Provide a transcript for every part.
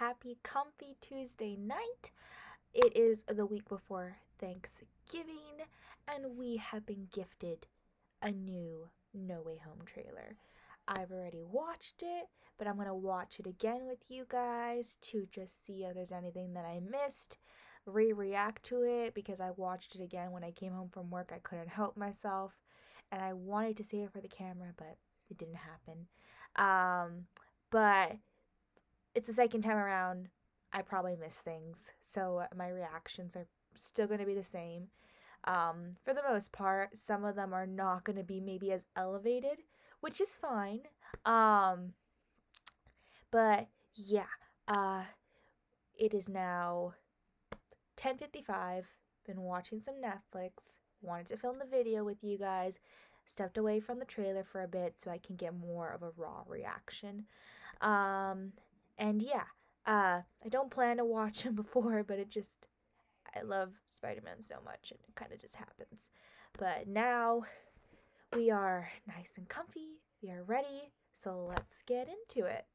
happy, comfy Tuesday night. It is the week before Thanksgiving, and we have been gifted a new No Way Home trailer. I've already watched it, but I'm going to watch it again with you guys to just see if there's anything that I missed, react to it, because I watched it again when I came home from work. I couldn't help myself, and I wanted to see it for the camera, but it didn't happen. But it's the second time around. I probably missed things, so my reactions are still going to be the same. For the most part, some of them are not going to be maybe as elevated, which is fine. But yeah, it is now 10:55. Been watching some Netflix. Wanted to film the video with you guys. Stepped away from the trailer for a bit so I can get more of a raw reaction. And yeah, I don't plan to watch him before, but I love Spider-Man so much, and it kind of just happens. But now we are nice and comfy. We are ready, so let's get into it.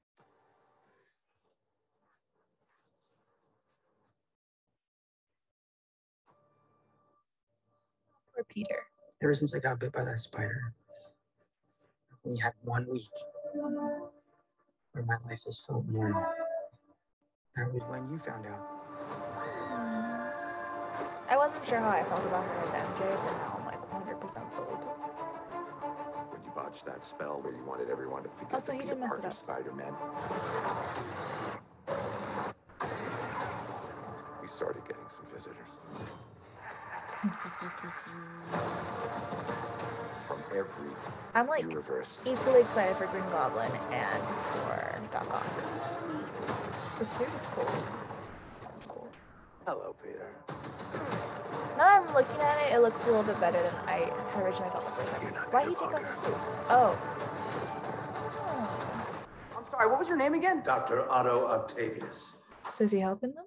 Poor Peter. Ever since I got bit by that spider, I only had 1 week where my life has felt normal. That was when you found out. I wasn't sure how I felt about her as MJ, but now I'm like 100% sold. When you botched that spell where you wanted everyone to forget Also, the he Peter didn't mess it Parker up. Spider-Man, we started getting some visitors. From every I'm like universe. equally excited for Green Goblin and for Doc Ock. The suit is cool. It's cool. Hello, Peter. Now that I'm looking at it, it looks a little bit better than I originally thought the first time. Why did he take off the suit? Oh. I'm sorry, what was your name again? Dr. Otto Octavius. So is he helping them?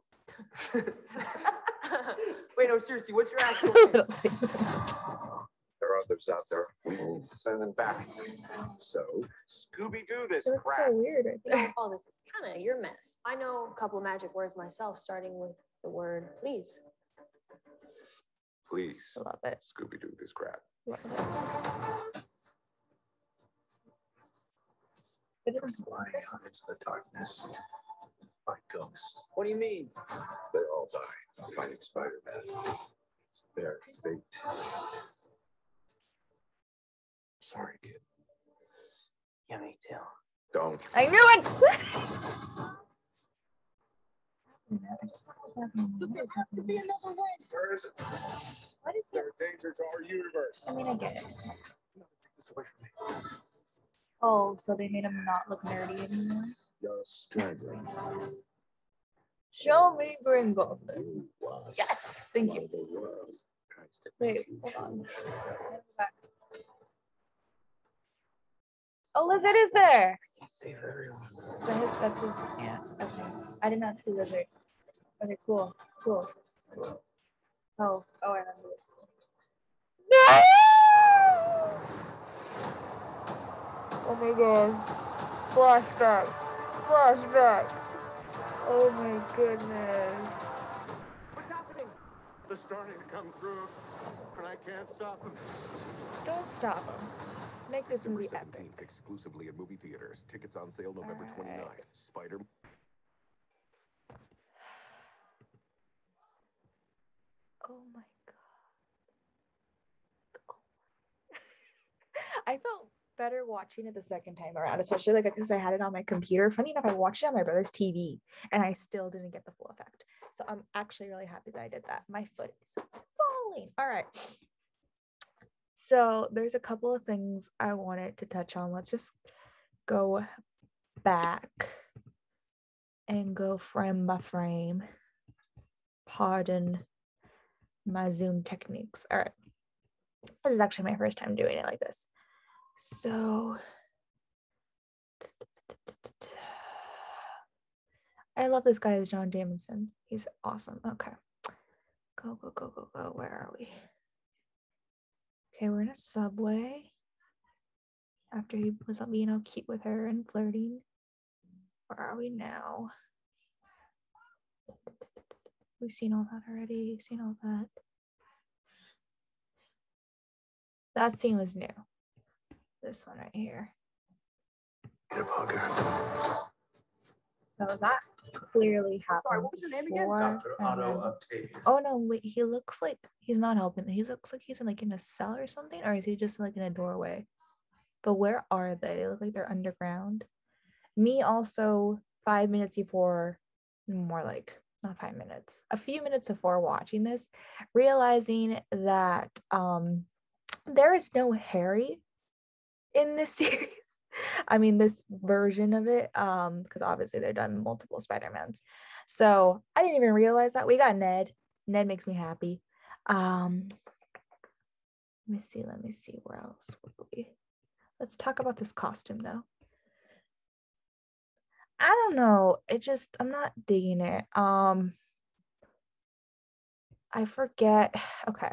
Wait, no, seriously, what's your actual Little name? things. There are others out there. We need to send them back. So, Scooby-Doo this It looks crap. so weird right You know, there. all this is kind of your mess. I know a couple of magic words myself, starting with the word please. Please, I love it. Scooby-Doo this crap. Love it. It doesn't Flying out into the darkness by ghosts. What do you mean? They all die fighting Spider-Man. It's their fate. Sorry, kid. Yeah, me too. Don't. I knew it! Where is it? What is it? They're a danger to our universe. I mean, I get it. Take this away from me. Oh, so they made him not look nerdy anymore? You're struggling. Show me Green Goblin. You was Yes! Thank you. while the world tries to Wait, take you hold on. to Oh, Lizard is there! Can't save everyone. That's his aunt. Okay. I did not see Lizard. Okay, cool. Cool. Oh, I remember this. No! Oh my god. Flashback. Flashback. Oh my goodness. What's happening? They're starting to come through, and I can't stop them. Don't stop him. Make this December movie 17th, epic. exclusively in movie theaters. Tickets on sale November 29th. Spider. Oh my god. Oh. I felt better watching it the second time around, especially like because I had it on my computer. Funny enough, I watched it on my brother's TV and I still didn't get the full effect. So I'm actually really happy that I did that. My foot is falling. All right. So there's a couple of things I wanted to touch on. Let's just go back and go frame by frame. Pardon my Zoom techniques. All right. This is actually my first time doing it like this. So I love this guy as John Jameson. He's awesome. Okay. Go. Where are we? Okay, we're in a subway. After he was being all cute with her and flirting. Where are we now? We've seen all that already. Seen all that. That scene was new. This one right here. Get a podcast. So that clearly happened. Sorry, what was your name again? before, Dr. and Otto then- Octavius. Oh no, wait, he looks like he's not helping. He looks like he's in like in a cell or something, or is he just like in a doorway? But where are they? They look like they're underground. Me also 5 minutes before, more like not 5 minutes, a few minutes before watching this, realizing that there is no Harry in this series. I mean, this version of it, because obviously they've done multiple Spider-Mans. So I didn't even realize that. We got Ned. Ned makes me happy. Let me see where else would we. Let's talk about this costume though. I don't know. I'm not digging it. I forget. Okay.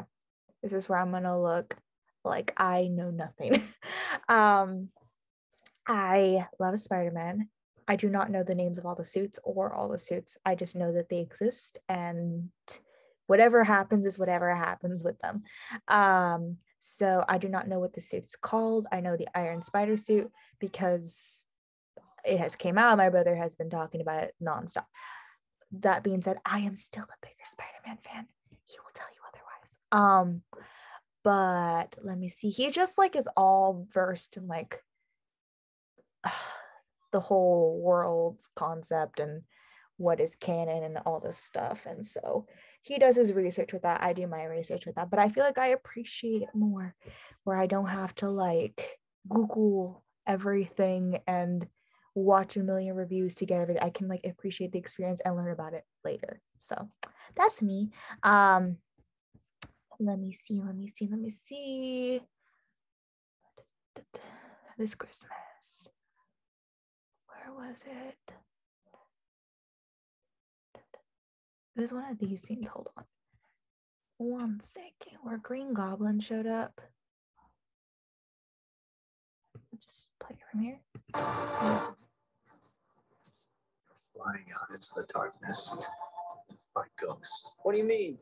This is where I'm gonna look like I know nothing. I love Spider-Man. I do not know the names of all the suits or all the suits. I just know that they exist and whatever happens is whatever happens with them. So I do not know what the suit's called. I know the Iron Spider suit because it has came out. My brother has been talking about it nonstop. That being said, I am still a bigger Spider-Man fan. He will tell you otherwise. But let me see. He just like is all versed in like the whole world's concept and what is canon and all this stuff. And so he does his research with that. I do my research with that. But I feel like I appreciate it more where I don't have to like Google everything and watch a million reviews to get everything. I can like appreciate the experience and learn about it later. So that's me. Let me see. This Christmas. Where was it? It was one of these scenes. Hold on. 1 second. Where Green Goblin showed up. Let's just play it from here. Flying out into the darkness by ghosts. What do you mean?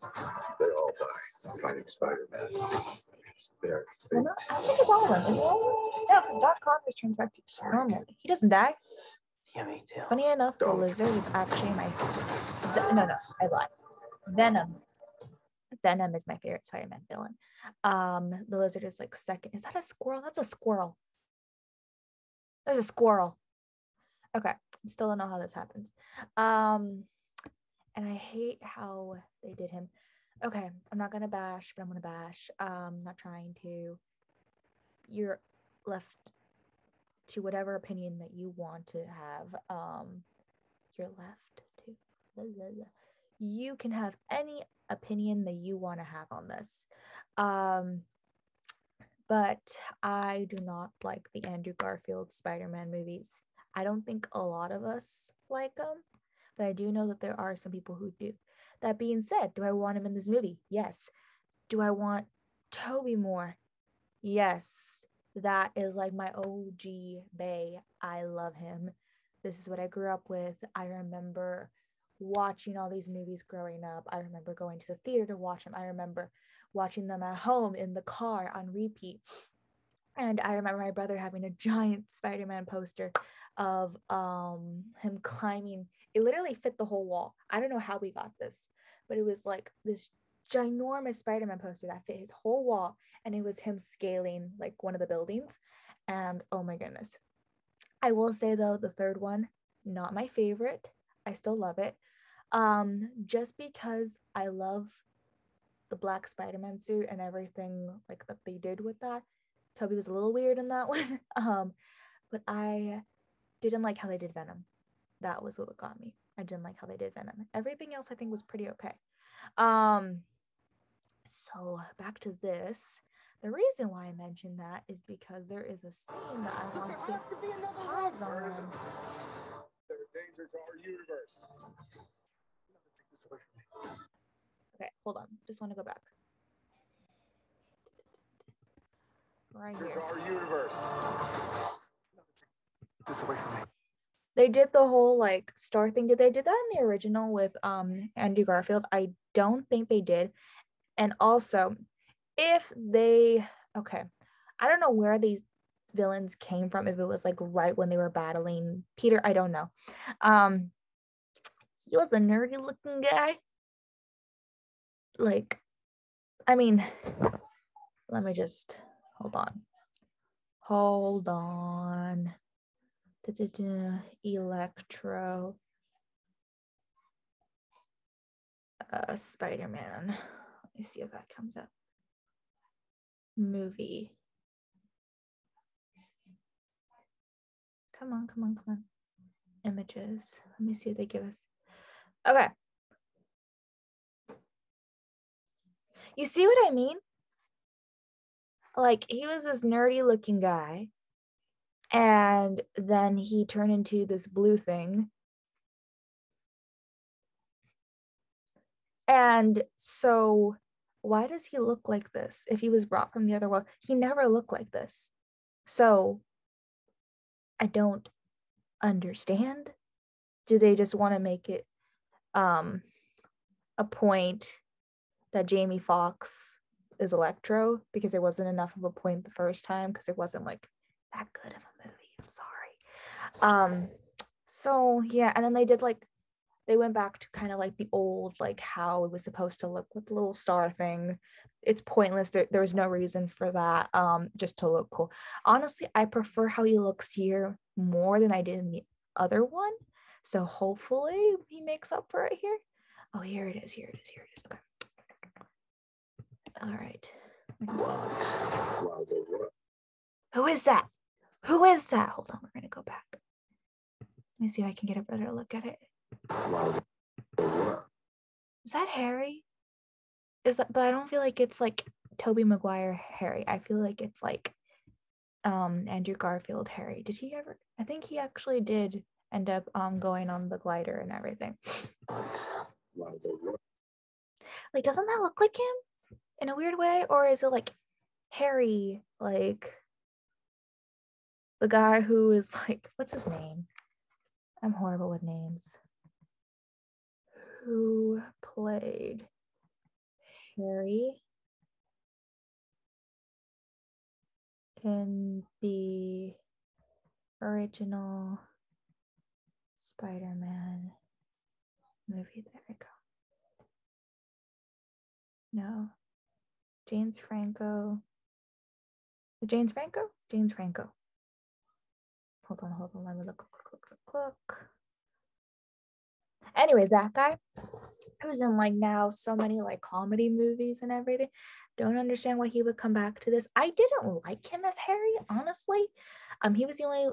They all die fighting Spider-Man. It's their fate. Well, no, I don't think it's all of them. Is it all of them? No, because Doc Connors turns back to normal. He doesn't die. Yeah, me too. Funny enough, the Don't. lizard is actually my no, I lied. Venom. Venom is my favorite Spider-Man villain. The lizard is like second. Is that a squirrel? That's a squirrel. There's a squirrel. Okay, still don't know how this happens. And I hate how they did him. Okay, I'm not gonna bash, but I'm gonna bash. Not trying to. You're left to whatever opinion that you want to have. You're left to. Blah, blah, blah. You can have any opinion that you want to have on this. But I do not like the Andrew Garfield Spider-Man movies. I don't think a lot of us like them, but I do know that there are some people who do. That being said, do I want him in this movie? Yes. Do I want Toby more? Yes. That is like my OG bae. I love him. This is what I grew up with. I remember watching all these movies growing up. I remember going to the theater to watch them. I remember watching them at home in the car on repeat. And I remember my brother having a giant Spider-Man poster of him climbing. It literally fit the whole wall. I don't know how we got this, but it was like this ginormous Spider-Man poster that fit his whole wall, and it was him scaling like one of the buildings. And oh my goodness. I will say though, the third one, not my favorite. I still love it. Just because I love the black Spider-Man suit and everything like that they did with that. Toby was a little weird in that one. But I didn't like how they did Venom. That was what got me. I didn't like how they did Venom. Everything else I think was pretty okay. So back to this. The reason why I mentioned that is because there is a scene that I want to pause on. They're a danger to our universe. Take this away from me. Okay, hold on. Just want to go back. Right Danger here. to our universe. Take this away from me. They did the whole like star thing. Did they did that in the original with Andrew Garfield? I don't think they did. And also, if they okay, I don't know where these villains came from, if it was like right when they were battling Peter, I don't know. He was a nerdy looking guy. Like, I mean, let me just hold on. Hold on. Electro. Spider-Man. Let me see if that comes up. Movie. Come on, come on, come on. Images. Let me see what they give us. Okay. You see what I mean? Like, he was this nerdy looking guy, and then he turned into this blue thing. And so, why does he look like this? If he was brought from the other world, he never looked like this. So, I don't understand. Do they just want to make it a point that Jamie Foxx is Electro because it wasn't enough of a point the first time because it wasn't like that good of a movie. I'm sorry. So yeah, and then they went back to kind of like the old, like how it was supposed to look with the little star thing. It's pointless. There was no reason for that. Just to look cool. Honestly, I prefer how he looks here more than I did in the other one. So hopefully he makes up for it here. Oh, here it is. Here it is. Here it is. Okay. All right. Who is that? Who is that? Hold on. We're going to go back. Let me see if I can get a better look at it. Is that Harry? Is that? But I don't feel like it's like Tobey Maguire Harry. I feel like it's like Andrew Garfield Harry. Did he ever? I think he actually did end up going on the glider and everything. Like, doesn't that look like him in a weird way? Or is it like Harry, like the guy who is like, what's his name? I'm horrible with names. Who played Harry in the original Spider-Man movie? There we go. No. James Franco. James Franco? James Franco. Hold on. Let me look. Anyway, that guy who's in like now so many like comedy movies and everything. Don't understand why he would come back to this. I didn't like him as Harry, honestly. He was the only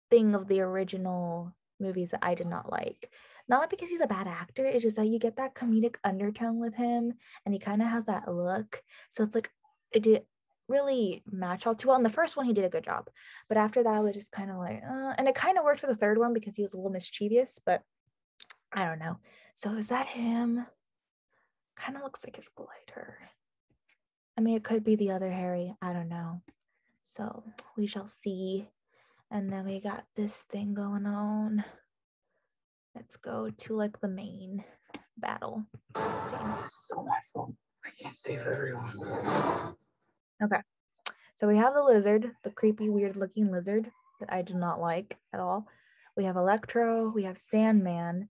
thing of the original movies that I did not like. Not because he's a bad actor, it's just that you get that comedic undertone with him and he kind of has that look. So it's like it did really match all too well. In the first one, he did a good job. But after that, it was just kind of like, and it kind of worked for the third one because he was a little mischievous, but I don't know. So is that him? Kind of looks like his glider. I mean, it could be the other Harry. I don't know. So we shall see. And then we got this thing going on. Let's go to like the main battle. This is all my fault. I can't save everyone. Okay. So we have the lizard, the creepy, weird looking lizard that I do not like at all. We have Electro. We have Sandman.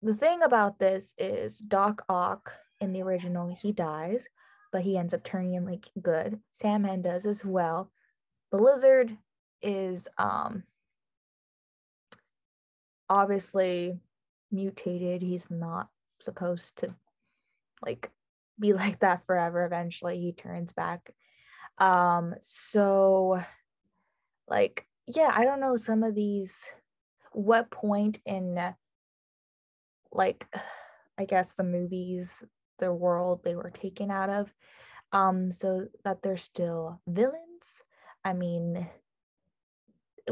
The thing about this is Doc Ock in the original, he dies, but he ends up turning like good. Sandman does as well. The lizard is obviously mutated. He's not supposed to like be like that forever. Eventually he turns back. So like, yeah, I don't know some of these, what point in like, I guess the movies, the world they were taken out of, so that they're still villains. I mean,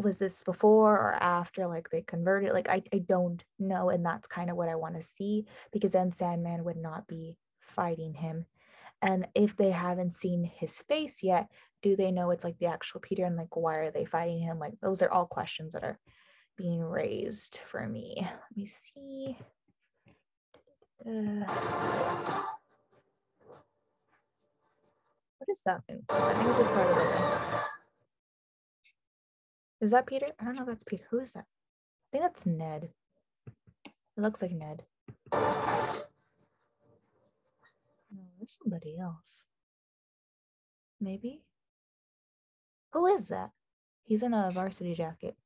was this before or after like they converted? Like I don't know, and that's kind of what I want to see, because then Sandman would not be fighting him. And if they haven't seen his face yet, do they know it's like the actual Peter, and like why are they fighting him? Like those are all questions that are being raised for me. Let me see. What is that thing? I think it's just part of the. Is that Peter? I don't know if that's Peter. Who is that? I think that's Ned. It looks like Ned. No, there's somebody else. Maybe? Who is that? He's in a varsity jacket.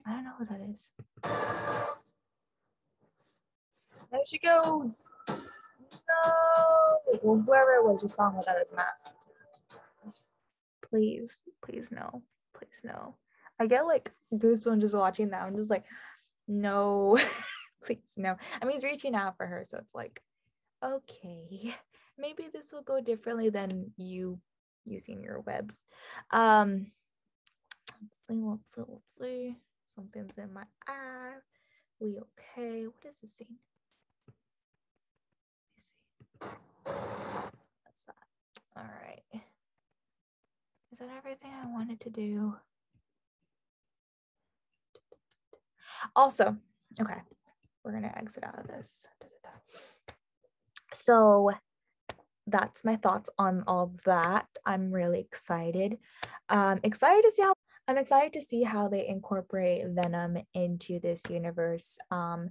I don't know who that is. There she goes. No. Well, whoever it was just saw him without his mask. Please, please no. Please no. I get like goosebumps just watching that. I'm just like, no, please no. I mean, he's reaching out for her, so it's like, okay, maybe this will go differently than you using your webs. Let's see. Something's in my eye. We okay? What is this scene? Let me see. That's that. All right. Is that everything I wanted to do? Also, okay, we're gonna exit out of this. So that's my thoughts on all that. I'm really excited. I'm excited to see how they incorporate Venom into this universe. I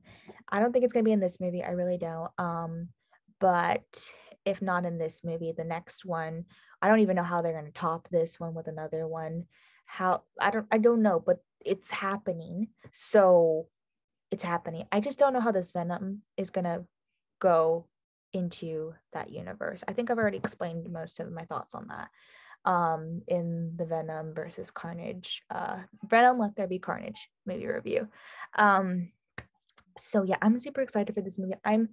don't think it's gonna be in this movie. I really don't. But if not in this movie, the next one, I don't even know how they're gonna top this one with another one. I don't know, but it's happening. So it's happening. I just don't know how this Venom is gonna go into that universe. I think I've already explained most of my thoughts on that in the Venom versus Carnage, Venom Let There Be Carnage movie review. So yeah, I'm super excited for this movie. I'm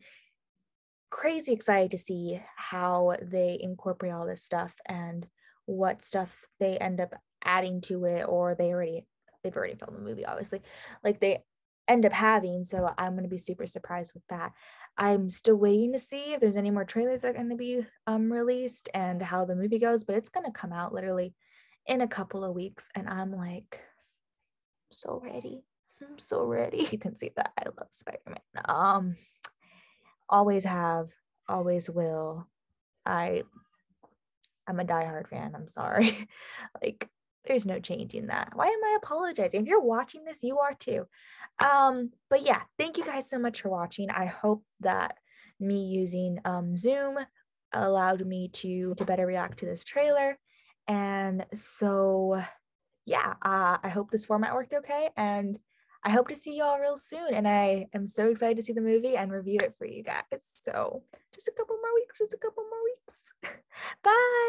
crazy excited to see how they incorporate all this stuff and what stuff they end up adding to it, or they've already filmed the movie, obviously, like they end up having. So I'm going to be super surprised with that. I'm still waiting to see if there's any more trailers that are going to be released and how the movie goes, but it's going to come out literally in a couple of weeks, and I'm like so ready. I'm so ready. You can see that I love Spider-Man. Always have, always will. I'm a diehard fan. I'm sorry. Like, there's no changing that. Why am I apologizing? If you're watching this, you are too. But yeah, thank you guys so much for watching. I hope that me using Zoom allowed me to better react to this trailer. And so yeah, I hope this format worked okay. And I hope to see y'all real soon. And I am so excited to see the movie and review it for you guys. So just a couple more weeks. Bye.